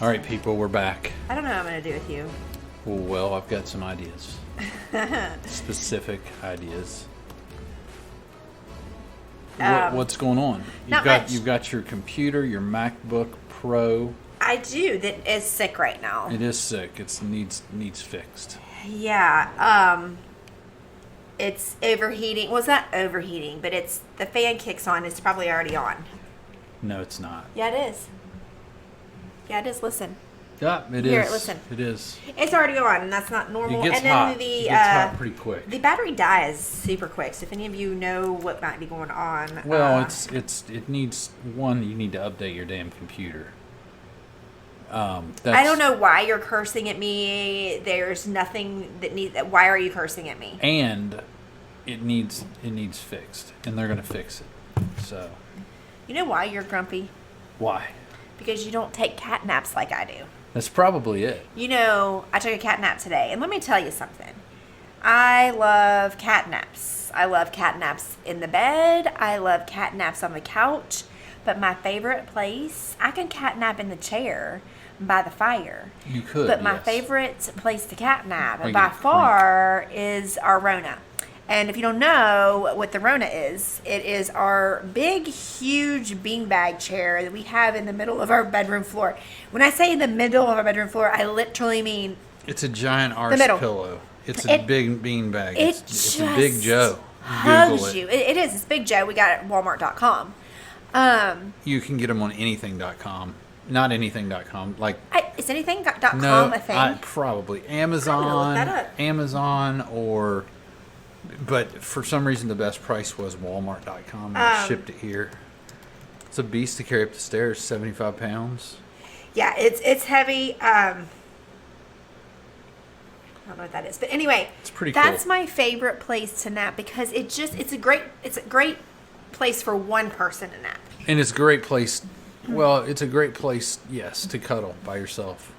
All right, people, we're back. I don't know what I'm going to do with you. Well, I've got some ideas. Specific ideas. What's going on? You've got your computer, your MacBook Pro. I do. That is sick right now. It is sick. It needs fixed. Yeah. It's overheating. Well, it's not overheating, but it's the fan kicks on. It's probably already on. No, it's not. Yeah, it is. Yeah, it is. Listen. Yeah, it Here, is. listen. It is. It's already on, and that's not normal. It gets and then hot. It gets hot pretty quick. The battery dies super quick. So if any of you know what might be going on, well, it needs one. You need to update your damn computer. I don't know why you're cursing at me. There's nothing that needs. Why are you cursing at me? And it needs fixed, and they're gonna fix it. So. You know why you're grumpy? Why? Because you don't take cat naps like I do. That's probably it. You know, I took a cat nap today, and let me tell you something. I love cat naps. I love cat naps in the bed. I love cat naps on the couch. But my favorite place, I can cat nap in the chair by the fire. You could, but my yes. favorite place to cat nap Or by you far is our Rona. And if you don't know what the Rona is, it is our big, huge beanbag chair that we have in the middle of our bedroom floor. When I say in the middle of our bedroom floor, I literally mean it's a giant arse pillow. It's a big beanbag. It's a Big Joe. Hugs you. It is. It's Big Joe. We got it at Walmart.com. You can get them on anything.com. Not anything.com. Is anything.com a thing? Probably. Look that up. Amazon or... But for some reason, the best price was Walmart.com. And shipped it here. It's a beast to carry up the stairs, 75 pounds. Yeah, it's heavy. I don't know what that is, but anyway, it's pretty cool. That's my favorite place to nap because it's a great place for one person to nap. And it's a great place. Well, it's a great place, yes, to cuddle by yourself.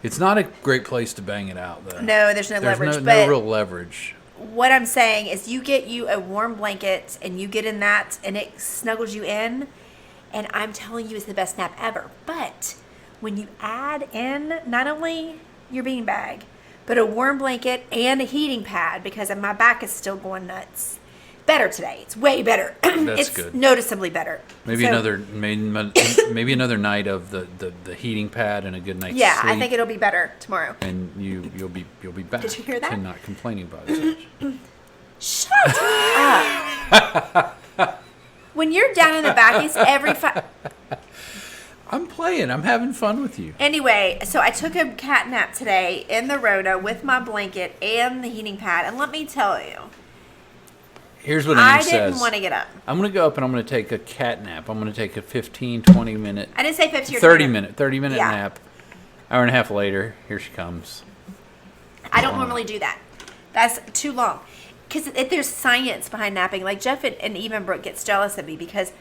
It's not a great place to bang it out, though. No, there's no leverage. No real leverage. What I'm saying is you get you a warm blanket and you get in that and it snuggles you in, and I'm telling you it's the best nap ever. But when you add in not only your beanbag, but a warm blanket and a heating pad, because my back is still going nuts. Better today. It's way better. It's good. Noticeably better. Maybe another night of the heating pad and a good night's sleep. Yeah, I think it'll be better tomorrow. And you'll be back. Did you hear that? To not complaining about it. Shut up. When you're down in the back, it's every I'm playing. I'm having fun with you. Anyway, so I took a cat nap today in the Rona with my blanket and the heating pad, and let me tell you. Here's what Angie says. I didn't want to get up. I'm going to go up and I'm going to take a cat nap. I'm going to take a 15, 20 minute. I didn't say 15 or 30 minute. 30 minute yeah. nap. Hour and a half later, here she comes. I don't normally do that. That's too long. Because there's science behind napping. Like Jeff and even Brooke gets jealous of me because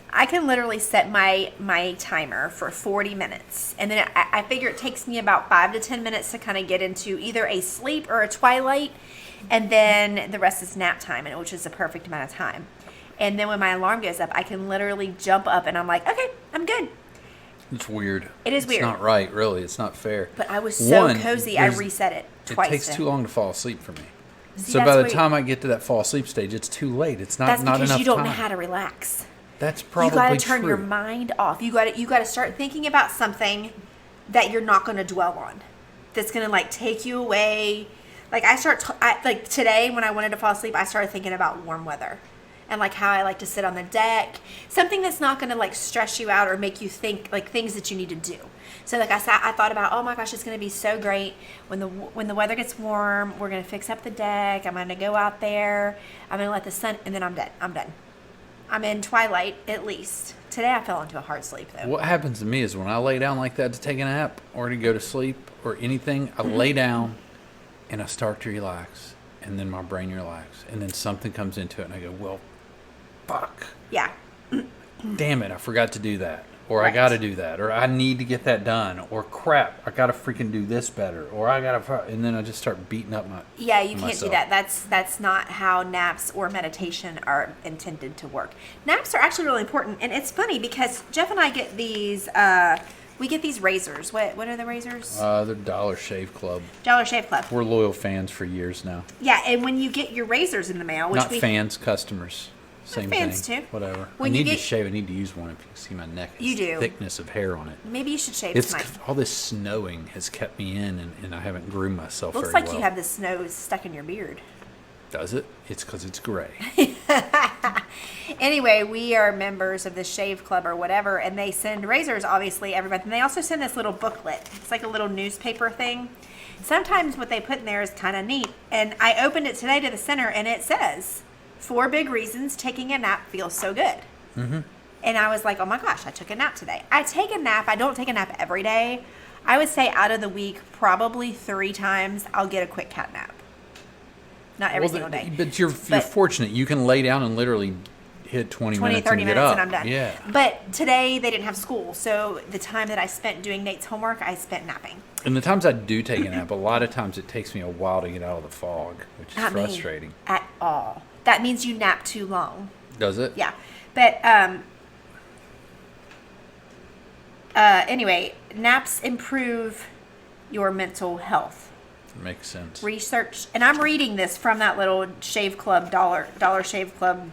I can literally set my timer for 40 minutes. And then I figure it takes me about 5 to 10 minutes to kind of get into either a sleep or a twilight. And then the rest is nap time, which is the perfect amount of time. And then when my alarm goes up, I can literally jump up and I'm like, okay, I'm good. It's weird. It is weird. It's not right, really. It's not fair. But I was so cozy, I reset it twice. It takes too long to fall asleep for me. See, so by the time I get to that fall asleep stage, it's too late. It's not enough time. That's because you don't know how to relax. That's probably true. You got to turn your mind off. You got to start thinking about something that you're not going to dwell on. That's going to take you away. Like like today when I wanted to fall asleep, I started thinking about warm weather and how I like to sit on the deck. Something that's not going to stress you out or make you think things that you need to do. So I thought about, oh my gosh, it's going to be so great when the weather gets warm. We're going to fix up the deck. I'm going to go out there. I'm going to let the sun, and then I'm done. I'm in twilight at least. Today I fell into a hard sleep though. What happens to me is when I lay down like that to take a nap or to go to sleep or anything, I lay down. And I start to relax, and then my brain relaxes, and then something comes into it, and I go, well, fuck. Yeah. Damn it, I forgot to do that. Or right. I got to do that. Or I need to get that done. Or crap, I got to freaking do this better. Or I got to... And then I just start beating up my... Yeah, you can't do that. That's not how naps or meditation are intended to work. Naps are actually really important. And it's funny because Jeff and I get these We get these razors. What are the razors? They're Dollar Shave Club. Dollar Shave Club. We're loyal fans for years now. Yeah, and when you get your razors in the mail, which Not fans, customers. Same fans thing. too. Whatever. When I you need to get- shave. I need to use one. If you can see my neck, You do. Thickness of hair on it. Maybe you should shave It's tonight. all this snowing has kept me in, and I haven't groomed myself Looks very like well. you have the snow stuck in your beard. Does it? It's because it's gray. Anyway, we are members of the Shave Club or whatever, and they send razors, obviously, every month. And they also send this little booklet. It's like a little newspaper thing. Sometimes what they put in there is kind of neat. And I opened it today to the center, and it says, 4 big reasons taking a nap feels so good. Mm-hmm. And I was like, oh my gosh, I took a nap today. I take a nap. I don't take a nap every day. I would say out of the week, probably 3 times, I'll get a quick cat nap. Not every single day. But you're fortunate. You can lay down and literally hit 20 minutes 30 and get minutes up. and I'm done. Yeah. But today they didn't have school, so the time that I spent doing Nate's homework, I spent napping. And the times I do take a nap, a lot of times it takes me a while to get out of the fog, which is Not me frustrating. at all. That means you nap too long. Does it? Yeah. But anyway, naps improve your mental health. Makes sense. Research, and I'm reading this from that little Shave Club Dollar Shave Club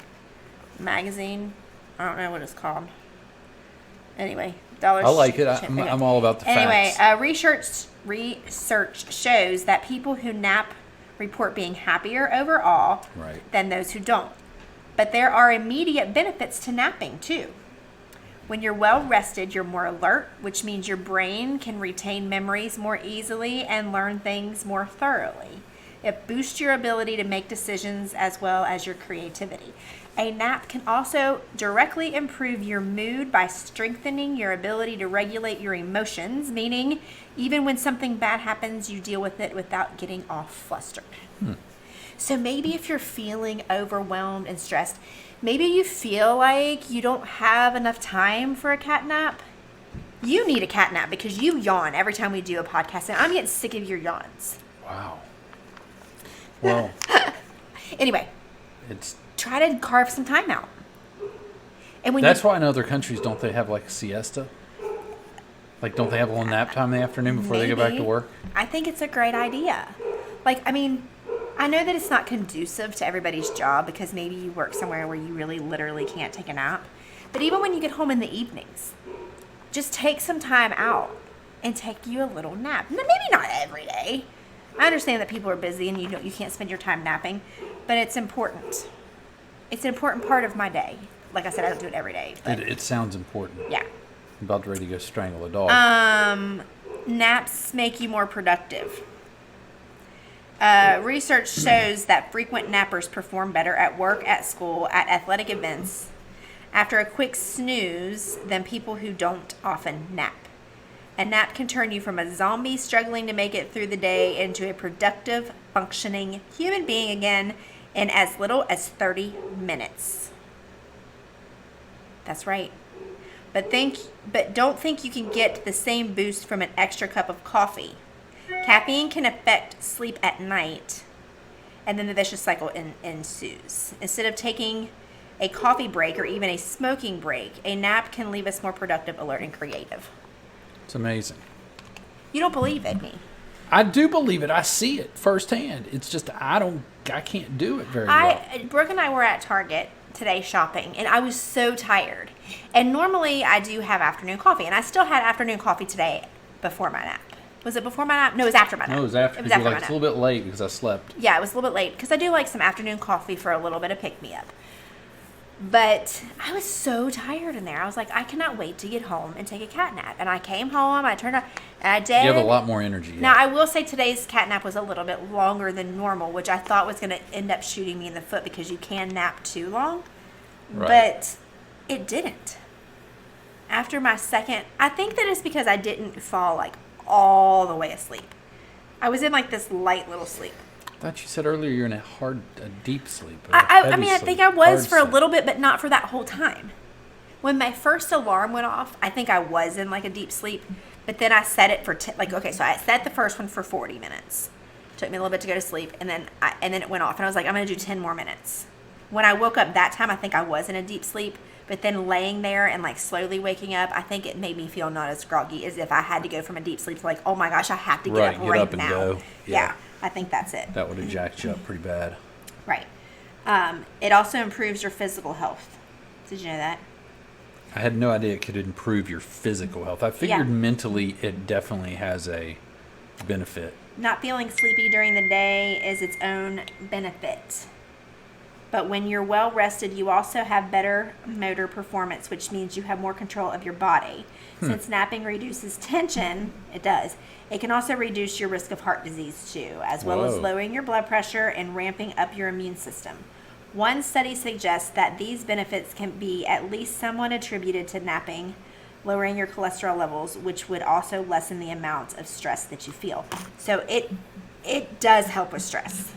magazine. I don't know what it's called. Anyway, Dollar. I like it. Okay. I'm all about the Anyway, facts. research shows that people who nap report being happier overall Right. than those who don't. But there are immediate benefits to napping too. When you're well rested, you're more alert, which means your brain can retain memories more easily and learn things more thoroughly. It boosts your ability to make decisions as well as your creativity. A nap can also directly improve your mood by strengthening your ability to regulate your emotions, meaning even when something bad happens, you deal with it without getting all flustered. So maybe if you're feeling overwhelmed and stressed, maybe you feel like you don't have enough time for a cat nap. You need a cat nap because you yawn every time we do a podcast, and I'm getting sick of your yawns. Wow. Well, Anyway, it's try to carve some time out. And when that's why in other countries don't they have like a siesta? Like don't they have a little nap time in the afternoon before they go back to Maybe. work? I think it's a great idea. Like, I mean, I know that it's not conducive to everybody's job because maybe you work somewhere where you really literally can't take a nap. But even when you get home in the evenings, just take some time out and take you a little nap. Maybe not every day. I understand that people are busy and you can't spend your time napping, but it's important. It's an important part of my day. Like I said, I don't do it every day. But It sounds important. yeah. I'm about ready to go strangle a dog. Naps make you more productive. Research shows that frequent nappers perform better at work, at school, at athletic events after a quick snooze than people who don't often nap. A nap can turn you from a zombie struggling to make it through the day into a productive, functioning human being again in as little as 30 minutes. That's right. But don't think you can get the same boost from an extra cup of coffee. Caffeine can affect sleep at night, and then the vicious cycle ensues. Instead of taking a coffee break or even a smoking break, a nap can leave us more productive, alert, and creative. It's amazing. You don't believe in me. I do believe it. I see it firsthand. It's just I can't do it very well. Brooke and I were at Target today shopping, and I was so tired. And normally I do have afternoon coffee, and I still had afternoon coffee today before my nap. Was it before my nap? No, it was after my nap. No, it was after. It was Because after you're my like, it's nap. a little bit late because I slept. Yeah, it was a little bit late because I do like some afternoon coffee for a little bit of pick-me-up. But I was so tired in there. I was like, I cannot wait to get home and take a cat nap. And I came home, I turned on, and I did. You have a lot more energy. Now, I will say today's cat nap was a little bit longer than normal, which I thought was going to end up shooting me in the foot because you can nap too long. Right. But it didn't. After my second, I think that it's because I didn't fall like all the way asleep. I was in like this light little sleep. I thought you said earlier you're in a deep sleep. I mean, I think I was for a little bit, but not for that whole time. When my first alarm went off, I think I was in like a deep sleep, but then I set it for so I set the first one for 40 minutes. Took me a little bit to go to sleep, and then it went off, and I was like, I'm gonna do 10 more minutes. When I woke up that time, I think I was in a deep sleep, But then laying there and like slowly waking up, I think it made me feel not as groggy as if I had to go from a deep sleep to like, oh my gosh, I have to get up right and now. go. Yeah, I think that's it. That would have jacked you up pretty bad. Right. It also improves your physical health. Did you know that? I had no idea it could improve your physical health. I figured Yeah. mentally it definitely has a benefit. Not feeling sleepy during the day is its own benefit. But when you're well rested, you also have better motor performance, which means you have more control of your body. Since napping reduces tension, it does. It can also reduce your risk of heart disease too, as well as Whoa. lowering your blood pressure and ramping up your immune system. One study suggests that these benefits can be at least somewhat attributed to napping, lowering your cholesterol levels, which would also lessen the amount of stress that you feel. So it does help with stress.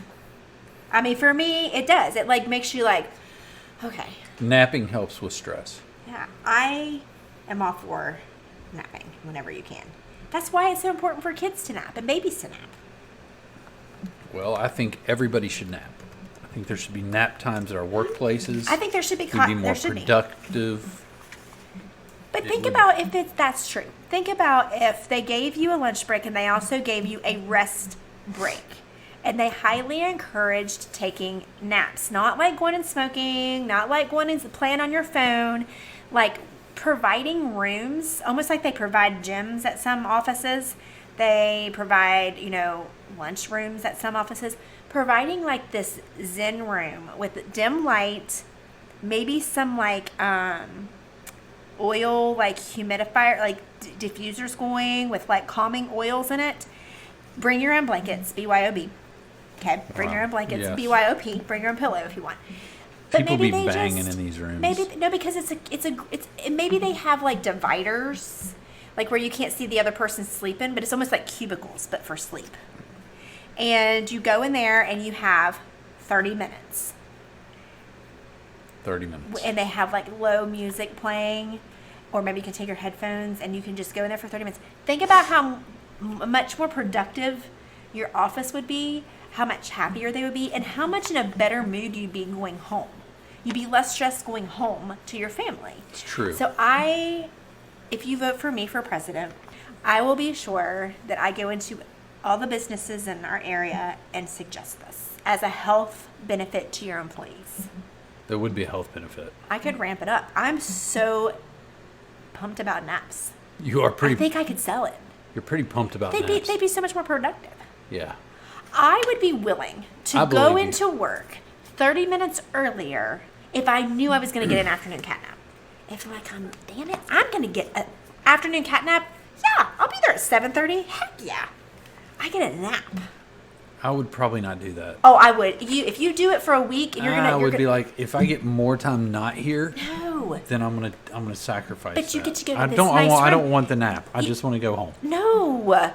I mean, for me, it does. It like makes you like, okay, Napping helps with stress. yeah, I am all for napping whenever you can. That's why it's so important for kids to nap and babies to nap. Well, I think everybody should nap. I think there should be nap times at our workplaces. I think there should be We'd be more there should be. productive. But It think would- about if that's true. Think about if they gave you a lunch break and they also gave you a rest break. And they highly encouraged taking naps. Not like going and smoking, not like going and playing on your phone. Like providing rooms, almost like they provide gyms at some offices. They provide, lunch rooms at some offices. Providing like this Zen room with dim light, maybe some like oil, like humidifier, like diffusers going with like calming oils in it. Bring your own blankets, BYOB. Okay, bring your own blankets, Yes. BYOP. Bring your own pillow if you want. But People maybe be they banging just, in these rooms. because maybe they have like dividers, like where you can't see the other person sleeping, but it's almost like cubicles, but for sleep. And you go in there and you have 30 minutes. 30 minutes. And they have like low music playing, or maybe you can take your headphones and you can just go in there for 30 minutes. Think about how much more productive your office would be, how much happier they would be, and how much in a better mood you'd be going home. You'd be less stressed going home to your family. It's true. So if you vote for me for president, I will be sure that I go into all the businesses in our area and suggest this as a health benefit to your employees. There would be a health benefit. I could ramp it up. I'm so pumped about naps. You are I pretty. think I could sell it. You're pretty pumped about They'd naps. be so much more productive. Yeah. I would be willing to I go believe you. into work 30 minutes earlier if I knew I was going to get an afternoon cat nap. If I'm like, damn it, I'm going to get an afternoon cat nap. Yeah, I'll be there at 7:30. Heck yeah. I get a nap. I would probably not do that. Oh, I would. If you do it for a week, you're gonna. I would be like, if I get more time not here, no. then I'm gonna sacrifice. But you that. get to go to I this don't. nice I room. don't want the nap. I just want to go home. No.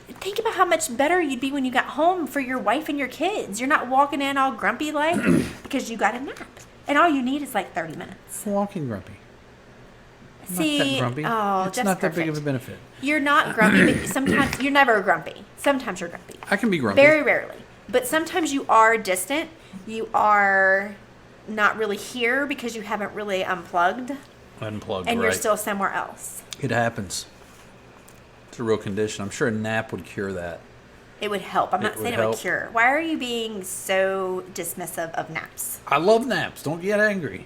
Think about how much better you'd be when you got home for your wife and your kids. You're not walking in all grumpy like because you got a nap. And all you need is like 30 minutes. Walking grumpy. I'm See, not that grumpy. oh, it's that's not that big of a perfect. benefit. You're not grumpy, but sometimes you're never grumpy. Sometimes you're grumpy. I can be grumpy. Very rarely. But sometimes you are distant. You are not really here because you haven't really unplugged Unplugged. and right. you're still somewhere else. It happens. It's a real condition. I'm sure a nap would cure that. It would help. I'm It not would saying it would help. cure. Why are you being so dismissive of naps? I love naps. Don't get angry.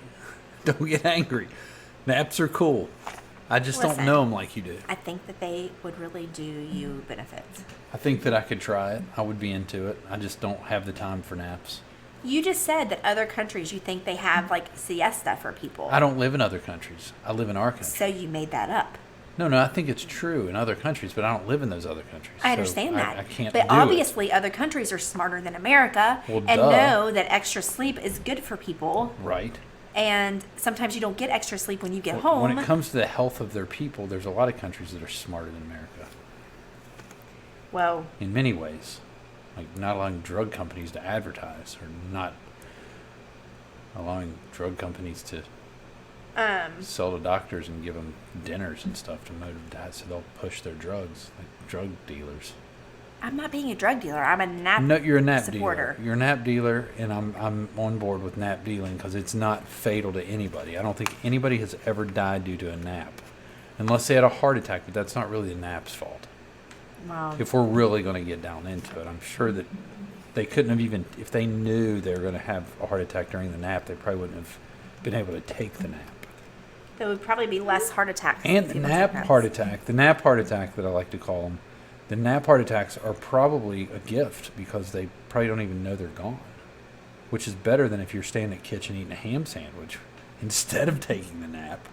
Don't get angry. Naps are cool. I just Listen. don't know them like you do. I think that they would really do you benefits. I think that I could try it. I would be into it. I just don't have the time for naps. You just said that other countries, you think they have like siesta for people. I don't live in other countries. I live in our country. So you made that up. No, I think it's true in other countries, but I don't live in those other countries. I So understand that. I can't but do obviously other countries are smarter than America Well, and duh. know that extra sleep is good for people. it. Right. And sometimes you don't get extra sleep when you get home. When it comes to the health of their people, there's a lot of countries that are smarter than America. Well, In many ways. Like not allowing drug companies to advertise or not allowing drug companies to sell to doctors and give them dinners and stuff to motivate so they'll push their drugs, like drug dealers. I'm not being a drug dealer. I'm a nap. No, you're a nap supporter. dealer. You're a nap dealer, and I'm on board with nap dealing because it's not fatal to anybody. I don't think anybody has ever died due to a nap, unless they had a heart attack. But that's not really the nap's fault. Wow. If we're really going to get down into it, I'm sure that they couldn't have even, if they knew they were going to have a heart attack during the nap, they probably wouldn't have been able to take the nap. There would probably be less heart attacks. And the nap heart attack that I like to call them, the nap heart attacks are probably a gift because they probably don't even know they're gone, which is better than if you're staying in the kitchen eating a ham sandwich instead of taking the nap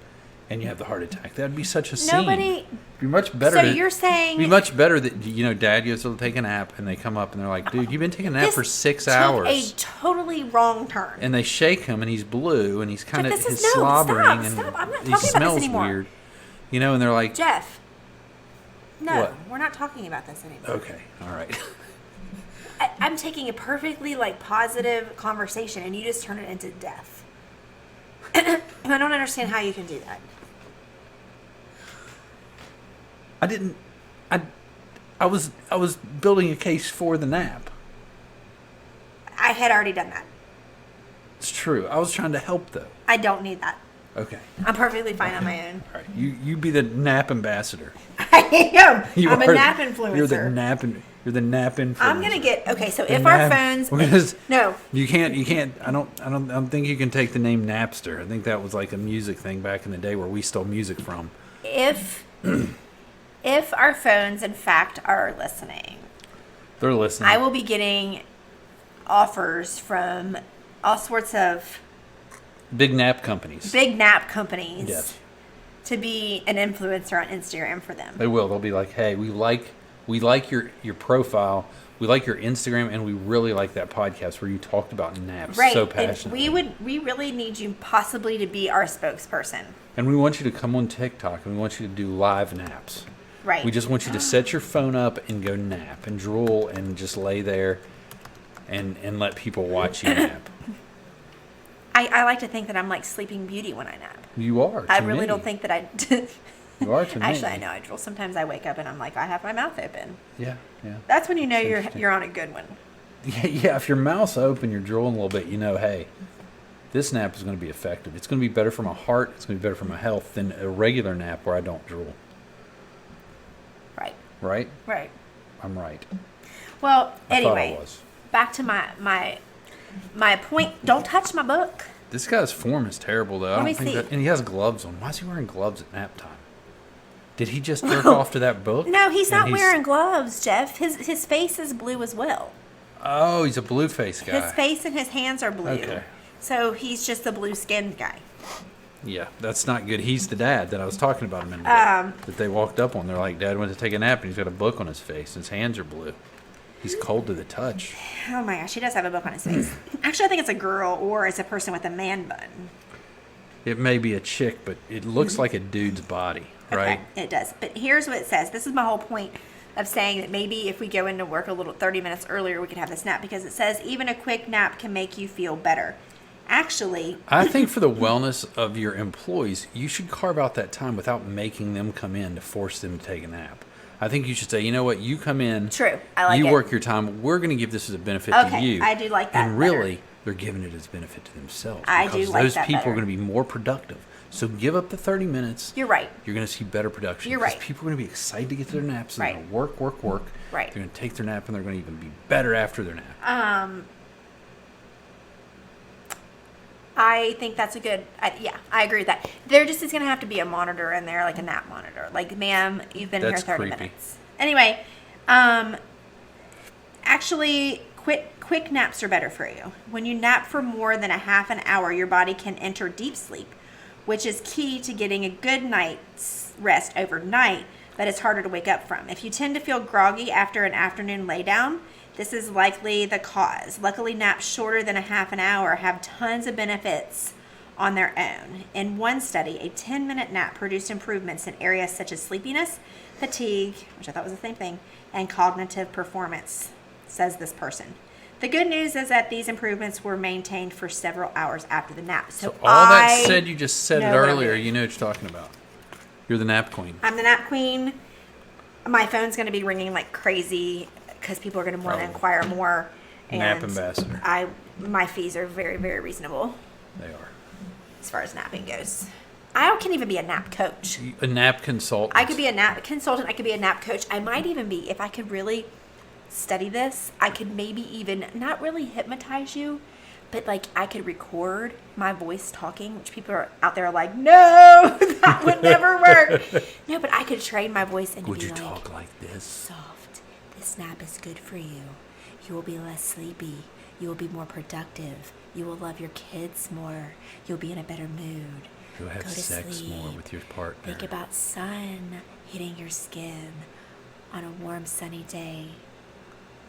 and you have the heart attack. That'd be such a scene. It'd be much better. So you're saying... It'd be much better that, Dad goes to take a nap and they come up and they're like, dude, you've been taking a nap for 6 hours. This took a totally wrong turn. And they shake him and he's blue and he's kind of Jeff, slobbering stop. I'm not and he talking about this smells anymore. weird. And they're like... Jeff. No, What? we're not talking about this anymore. Okay, all right. I'm taking a perfectly positive conversation and you just turn it into death. I don't understand how you can do that. I was building a case for the nap. I had already done that. It's true. I was trying to help though. I don't need that. Okay. I'm perfectly fine on my own. All right. You be the nap ambassador. I am. I'm a are- nap influencer. You're the nap influencer. I'm gonna get so The if our nap- phones no. You can't I don't think you can take the name Napster. I think that was like a music thing back in the day where we stole music from. if our phones in fact are listening, They're listening. I will be getting offers from all sorts of Big nap companies. big nap companies Yes. to be an influencer on Instagram for them. They will. They'll be like, "Hey, we like your profile. We like your Instagram, and we really like that podcast where you talked about naps Right. so And passionately. we really need you possibly to be our spokesperson. And we want you to come on TikTok, and we want you to do live naps. Right. We just want you to set your phone up and go nap and drool and just lay there and let people watch you nap. I like to think that I'm like Sleeping Beauty when I nap. You are. I to really me. don't think that I. You are to me. Actually, I know I drool. Sometimes I wake up and I'm like, I have my mouth open. Yeah. That's when you know Interesting. you're on a good one. Yeah. If your mouth's open, you're drooling a little bit. Hey, this nap is going to be effective. It's going to be better for my heart. It's going to be better for my health than a regular nap where I don't drool. Right. Right? Right. I'm right. Well, I thought I anyway, was. back to my point. Don't touch my book. This guy's form is terrible, though. Let me see. And he has gloves on. Why is he wearing gloves at nap time? Did he just jerk off to that book? No, he's And not wearing gloves, Jeff. His face is blue as well. Oh, he's a blue face guy. His face and his hands are blue. Okay. So he's just the blue skinned guy. Yeah, that's not good. He's the dad that I was talking about a minute ago. That they walked up on. They're like, Dad went to take a nap, and he's got a book on his face. His hands are blue. He's cold to the touch. Oh my gosh, he does have a book on his face. Actually, I think it's a girl or it's a person with a man bun. It may be a chick, but it looks like a dude's body, right? Okay, it does. But here's what it says. This is my whole point of saying that maybe if we go into work a little 30 minutes earlier, we could have this nap because it says even a quick nap can make you feel better. Actually, I think for the wellness of your employees, you should carve out that time without making them come in to force them to take a nap. I think you should say, you know what, you come in. True. I like you it. work your time. We're going to give this as a benefit to Okay, you. I do like that And better. really, they're giving it as a benefit to themselves. I do because like those that people better. are going to be more productive. So give up the 30 minutes. You're right. You're going to see better production. You're because right. people are going to be excited to get to their naps. And Right. they're going to work. Right. They're going to take their nap, and they're going to even be better after their nap. I think that's a good, I agree with that. There just is going to have to be a monitor in there, like a nap monitor. Like, ma'am, you've been That's here 30 creepy. minutes. Anyway, actually, quick naps are better for you. When you nap for more than a half an hour, your body can enter deep sleep, which is key to getting a good night's rest overnight, but it's harder to wake up from. If you tend to feel groggy after an afternoon lay down, this is likely the cause. Luckily, naps shorter than a half an hour have tons of benefits on their own. In one study, a 10-minute nap produced improvements in areas such as sleepiness, fatigue, which I thought was the same thing, and cognitive performance, says this person. The good news is that these improvements were maintained for several hours after the nap. So all that said, you just said it know what I'm earlier. doing. You know what you're talking about. You're the nap queen. I'm the nap queen. My phone's going to be ringing like crazy because people are going to want to Probably. inquire more. Nap ambassador. My fees are very, very reasonable They are. as far as napping goes. I can even be a nap coach. A nap consultant. I could be a nap consultant. I could be a nap coach. I might even be, if I could really study this, I could maybe even not really hypnotize you, but like I could record my voice talking, which people are out there are like, no, that would never work. No, but I could train my voice and Would be you like, talk like this? soft. This nap is good for you. You will be less sleepy. You will be more productive. You will love your kids more. You'll be in a better mood. You'll have Go to sex more sleep. with your partner. Think about sun hitting your skin on a warm, sunny day.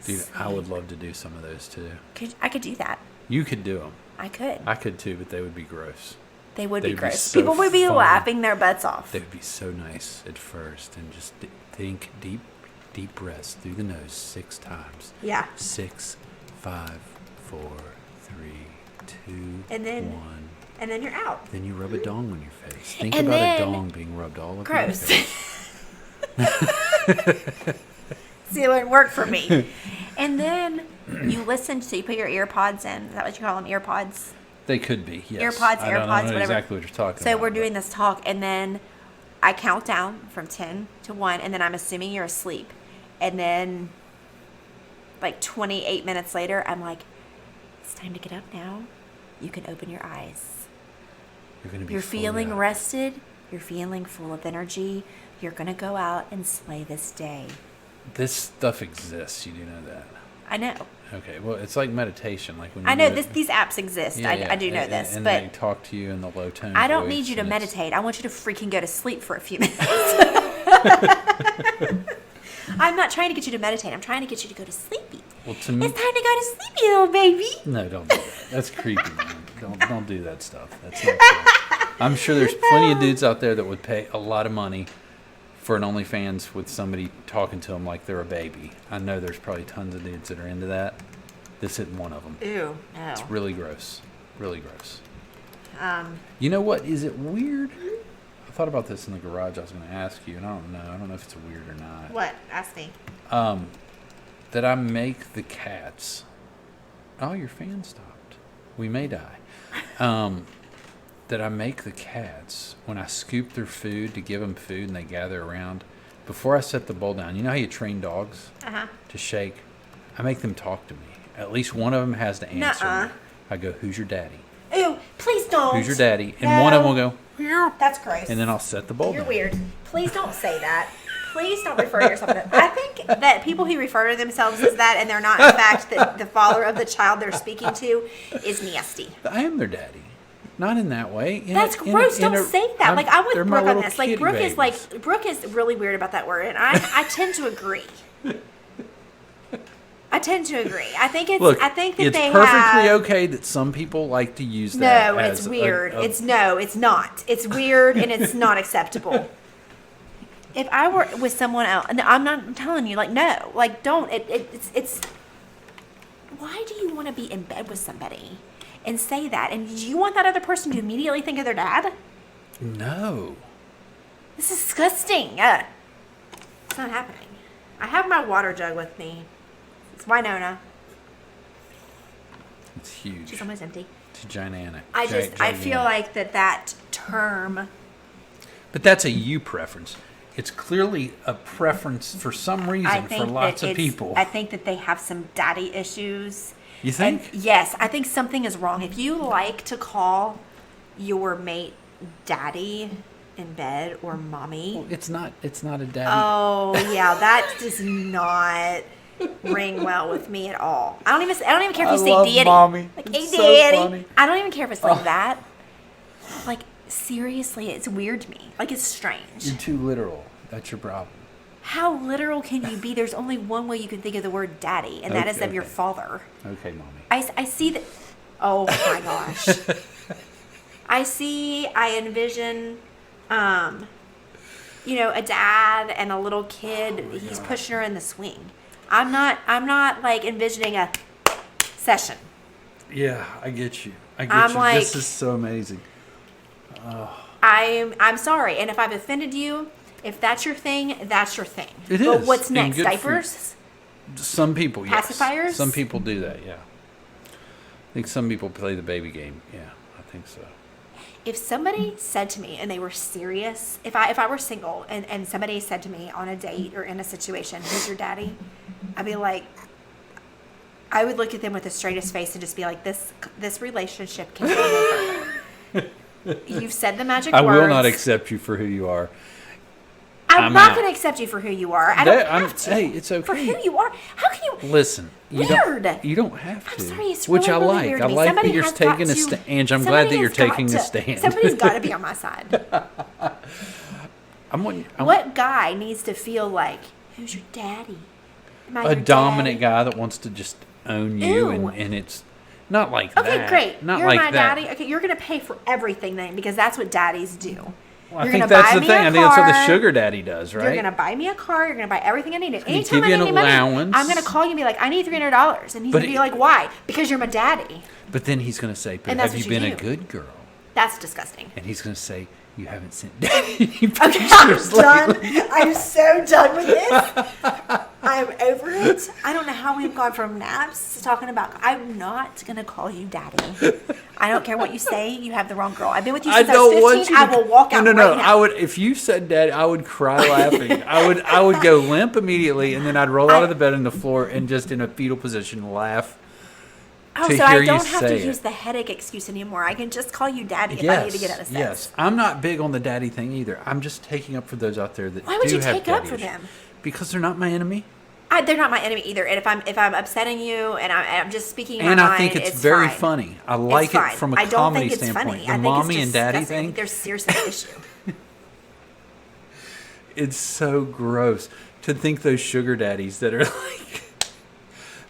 Dude, I would Sleep. love to do some of those too. I could do that. You could do them. I could. I could too, but they would be gross. They would be They'd be gross. so People would be fun. laughing their butts off. They would be so nice at first, and just think deep breaths through the nose 6 times. Yeah. 6, 5, 4, 3, 2, And then- 1. And then you're out. Then you rub a dong on your face. Think And about a then- dong being rubbed all over Gross. your face. See, it wouldn't work for me. And then you listen to, you put your ear pods in. Is that what you call them? Ear pods? They could be, yes. AirPods, I don't know whatever. exactly what you're talking So about. we're but- doing this talk, and then I count down from 10 to 1, and then I'm assuming you're asleep. And then, like 28 minutes later, I'm like, it's time to get up now. You can open your eyes. You're, gonna be You're fully feeling out. rested. You're feeling full of energy. You're going to go out and slay this day. This stuff exists. You do know that. I know. Okay, well, it's like meditation. Like when you I know do it- these apps exist. Yeah, yeah, I do know and- this, and but they talk to you in the low tone. I don't voice, need you to and it's- meditate. I want you to freaking go to sleep for a few minutes. I'm not trying to get you to meditate. I'm trying to get you to go to sleepy. Well, to me, It's time to go to sleepy, little baby. no, don't do that. That's creepy. Man. Don't do that stuff. That's not cool. I'm sure there's plenty of dudes out there that would pay a lot of money for an OnlyFans with somebody talking to them like they're a baby. I know there's probably tons of dudes that are into that. This isn't one of them. Ew, no. It's really gross. Really gross. Um, You know what? Is it weird? I thought about this in the garage. I was going to ask you, and I don't know. I don't know if it's weird or not. what? Ask me. That I make the cats. Oh, your fan stopped. We may die. That I make the cats when I scoop their food to give them food and they gather around. Before I set the bowl down, you know how you train dogs Uh-huh. to shake? I make them talk to me. At least one of them has to answer Nuh-uh. me. I go, "Who's your daddy? Ew, please don't. Who's your daddy?" And one of them will go, No. That's gross. and then I'll set the bowl You're down. weird. Please don't say that. Please don't refer to yourself to that. I think that people who refer to themselves as that and they're not, in fact, the father of the child they're speaking to is nasty. I am their daddy. Not in that way. That's gross. Don't say that. Like, I'm with they're my Brooke on little this. Like, kitty Brooke is babies. like, Brooke is really weird about that word, and I tend to agree. I tend to agree. I think it's. Look, I think that it's they perfectly have. okay that some people like to use that. No, as it's weird. a- It's not. It's weird and it's not acceptable. If I were with someone else, and I'm not telling you, like, no, like, don't. It's. Why do you want to be in bed with somebody and say that? And do you want that other person to immediately think of their dad? No. This is disgusting. It's not happening. I have my water jug with me. It's Winona. It's huge. She's almost empty. It's gigantic. I feel Gigantic. like that term. But that's a you preference. It's clearly a preference for some I reason think for lots that of people. I think that they have some daddy issues. You think? And yes, I think something is wrong. If you like to call your mate daddy in bed or mommy, Well, it's not a daddy. oh yeah, that does not ring well with me at all. I don't even care if you I say love daddy. mommy. Like, It's hey so daddy. funny. I don't even care if it's like that. Like, seriously, it's weird to me. Like, it's strange. You're too literal. That's your problem. How literal can you be? There's only one way you can think of the word daddy, and that is Okay, of your okay. father. Okay, mommy. I see that. Oh my gosh. I envision, a dad and a little kid. He's pushing her in the swing. I'm not like envisioning a session. Yeah, I get you. I'm like- this is so amazing. I'm sorry, and if I've offended you, if that's your thing, that's your thing. It But is, what's and next? good for you. Diapers? Some people, yes. Pacifiers? Some people do that, yeah. I think some people play the baby game. Yeah, I think so. If somebody said to me, and they were serious, if I were single and somebody said to me on a date or in a situation, who's your daddy? I'd be like, I would look at them with the straightest face and just be like, this relationship can go no further. You've said the magic words. I will not accept you for who you are. I'm not going to accept you for who you are. I don't have to. Hey, it's okay. For who you are. How can you? Listen. Weird. You don't have to. I'm sorry, it's which really, I really like. weird I to me. like Somebody that you're has taking got a to- stand. Angie, I'm glad that you're taking a stand. Somebody's got to be on my side. What guy needs to feel like, who's your daddy? Am I a your dominant daddy? guy that wants to just own you, Ew. and it's not like that. Okay, great. Not You're like my that. daddy. Okay, you're going to pay for everything then because that's what daddies do. Well, I You're think gonna that's buy the me thing. a I think that's what the car. sugar daddy does, right? You're going to buy me a car. You're going to buy everything I need. gonna Anytime give I you need an money, allowance. I'm going to call you and be like, I need $300. And he's going to be like, why? Because you're my daddy. But then he's going to say, but And that's have you what you been a do. good girl? That's disgusting. And he's going to say, you haven't sent daddy any Okay, pictures lately. I'm so done with this. I'm over it. I don't know how we've gone from naps to talking about. I'm not gonna call you daddy. I don't care what you say. You have the wrong girl. I've been with you since I was 15. I will walk out No. right now. I would, if you said daddy, I would cry laughing. I would go limp immediately, and then I'd roll out of the bed on the floor and just in a fetal position laugh. Oh, to so hear I you don't have to say use it. the headache excuse anymore. I can just call you daddy if I need to get out of sex. Yes. I'm not big on the daddy thing either. I'm just taking up for those out there that Why would do you have take up daddy for issues. them? Because they're not my enemy. They're not my enemy either. And if I'm upsetting you and I'm just speaking my And I mind, think it's very fine. funny. I It's like it fine. from a I don't comedy think it's standpoint. funny. The I think mommy it's and daddy disgusting. I thing. think there's seriously an issue. It's so gross to think those sugar daddies that are like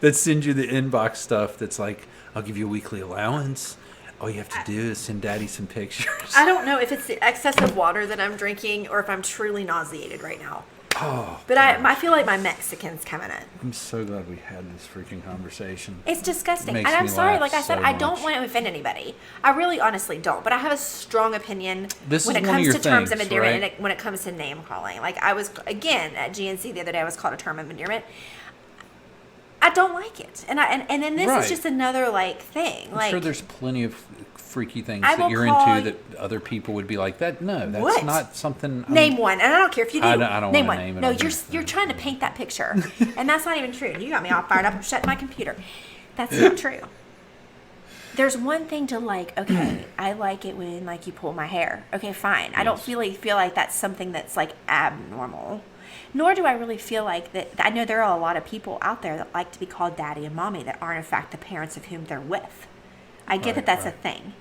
that send you the inbox stuff that's like, I'll give you a weekly allowance. All you have to do is send daddy some pictures. I don't know if it's the excess of water that I'm drinking or if I'm truly nauseated right now. Oh, But I feel like my Mexican's coming in. I'm so glad we had this freaking conversation. It's disgusting. Makes And I'm me sorry, laugh like I said, so I don't much. want to offend anybody. I really honestly don't. But I have a strong opinion This when is it one of comes your to terms of things, endearment right? and when it comes to name calling. Like I was, again, at GNC the other day, I was called a term of endearment. I don't like it. And then this Right. is just another like thing. I'm Like sure there's plenty of freaky things I that will you're call into that other people would be like, that. No, that's What? not something. Name one, and I don't care if you do. I don't name wanna one. name it. No, I'm you're just- you're trying to paint that picture, and that's not even true. You got me all fired up. I'm shutting my computer. That's not true. There's one thing to like. Okay, I like it when like you pull my hair. Okay, fine. I don't Yes. feel like that's something that's like abnormal. Nor do I really feel like that. I know there are a lot of people out there that like to be called daddy and mommy that aren't in fact the parents of whom they're with. I get Right, that that's right. a thing,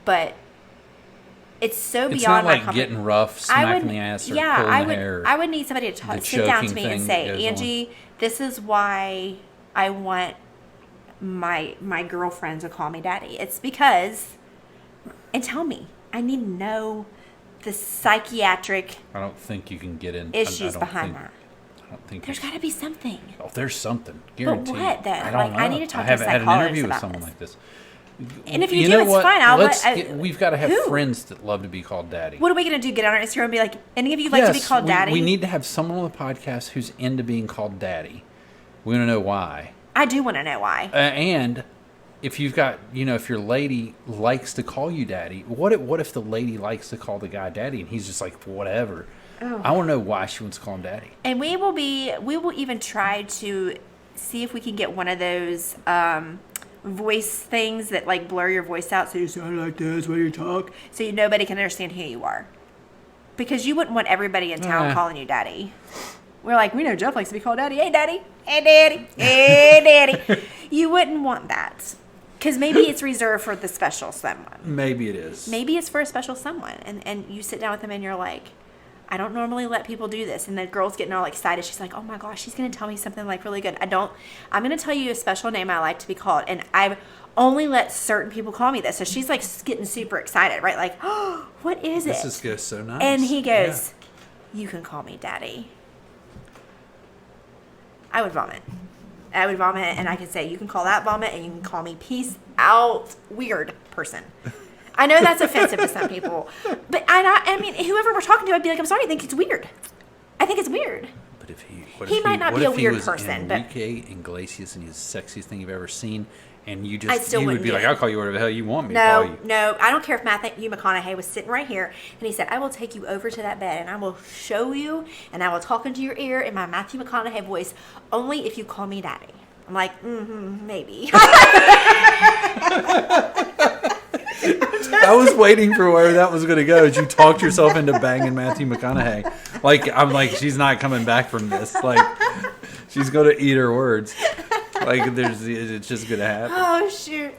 but it's so It's beyond not like my getting rough, smacking the ass, or pulling I the would. hair. I would need somebody to The sit down to choking me and thing say, that goes Angie, this is why I want my girlfriend to call me daddy. It's because, and tell me, I need to know the psychiatric I don't think you can get in. issues I don't behind think, that. I don't think There's you- got to be something. Oh, there's something. Guaranteed. what then? I Like, don't I know. need to talk I to a haven't had an psychologist interview with about someone this. like this. And if you do, know it's what? fine. I'll Let's let- get- we've got to have Who? friends that love to be called daddy. What are we gonna do? Get on our Instagram and be like, any of you like to be called daddy? We need to have someone on the podcast who's into being called daddy. We want to know why. I do want to know why. And if you've got, if your lady likes to call you daddy, what if the lady likes to call the guy daddy and he's just like, whatever. Oh. I want to know why she wants to call him daddy. And we will even try to see if we can get one of those voice things that like blur your voice out so you sound like this when you talk, so nobody can understand who you are. Because you wouldn't want everybody in town calling you daddy. We're like, we know Jeff likes to be called daddy. Hey, daddy. Hey, daddy. Hey, daddy. You wouldn't want that. Because maybe it's reserved for the special someone. Maybe it is. Maybe it's for a special someone. And you sit down with them and you're like, I don't normally let people do this. And the girl's getting all excited. She's like, oh my gosh, she's going to tell me something like really good. I'm going to tell you a special name I like to be called. And I've only let certain people call me this. So she's like getting super excited, right? Like, oh, what is it? This is goes so nice. And he goes, you can call me daddy. I would vomit. And I could say, you can call that vomit and you can call me peace out weird person. I know that's offensive to some people. But I mean, whoever we're talking to, I'd be like, I'm sorry, I think it's weird. I think it's weird. What if he? What He if might not what be a if he weird was person, but- Enrique Iglesias and he's the sexiest thing you've ever seen, and you I just still you would wouldn't be do like, it. I'll call you whatever the hell you want me to call No, you. no, I don't care if Matthew McConaughey was sitting right here and he said, I will take you over to that bed and I will show you and I will talk into your ear in my Matthew McConaughey voice, only if you call me daddy. I'm like, maybe. I was waiting for where that was going to go. As you talked yourself into banging Matthew McConaughey. Like, I'm like, she's not coming back from this. Like, she's going to eat her words. Like, it's just going to happen. Oh, shoot.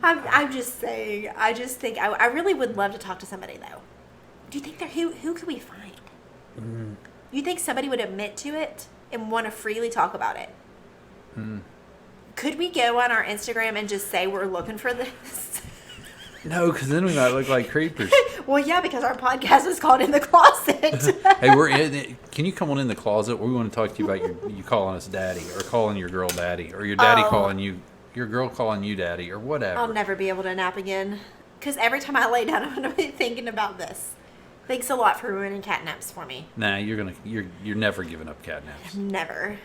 I'm just saying. I just think I really would love to talk to somebody, though. Do you think who could we find? You think somebody would admit to it and want to freely talk about it? Could we go on our Instagram and just say we're looking for this? No, because then we might look like creepers. Well, yeah, because our podcast is called In the Closet. Hey, we're in. Can you come on in the closet? We want to talk to you about you calling us daddy, or calling your girl daddy, or your daddy calling you, your girl calling you daddy, or whatever. I'll never be able to nap again. Because every time I lay down, I'm going to be thinking about this. Thanks a lot for ruining cat naps for me. Nah, you're never giving up cat naps. Never.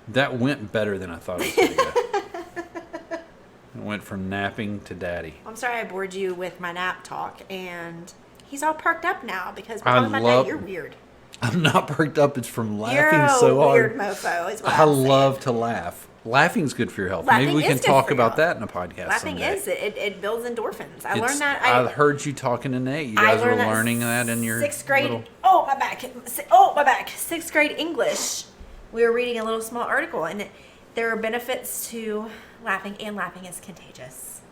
That went better than I thought it was going to go. It went from napping to daddy. I'm sorry I bored you with my nap talk, and he's all perked up now because we're I talking about love- that. You're weird. I'm not perked up. It's from laughing You're a so weird hard. mofo is what I I'm saying. love to laugh. Laughing's good for your health. Laughing Maybe we can is good talk for about your that in a podcast Laughing someday. is. It builds endorphins. I It's- learned that. I heard you talking to Nate. You I guys were learned that learning that in your sixth grade. little- Oh, my back. Oh, my back. Sixth grade English. We were reading a little small article, and there are benefits to laughing, and laughing is contagious.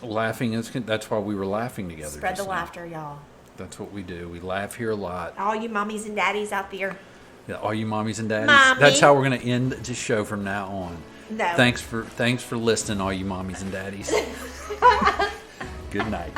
Laughing is. That's why we were laughing together. Spread the just now. laughter, y'all. That's what we do. We laugh here a lot. All you mommies and daddies out there. Yeah, all you mommies and daddies. Mommy. That's how we're going to end the show from now on. No. Thanks for listening, all you mommies and daddies. Good night.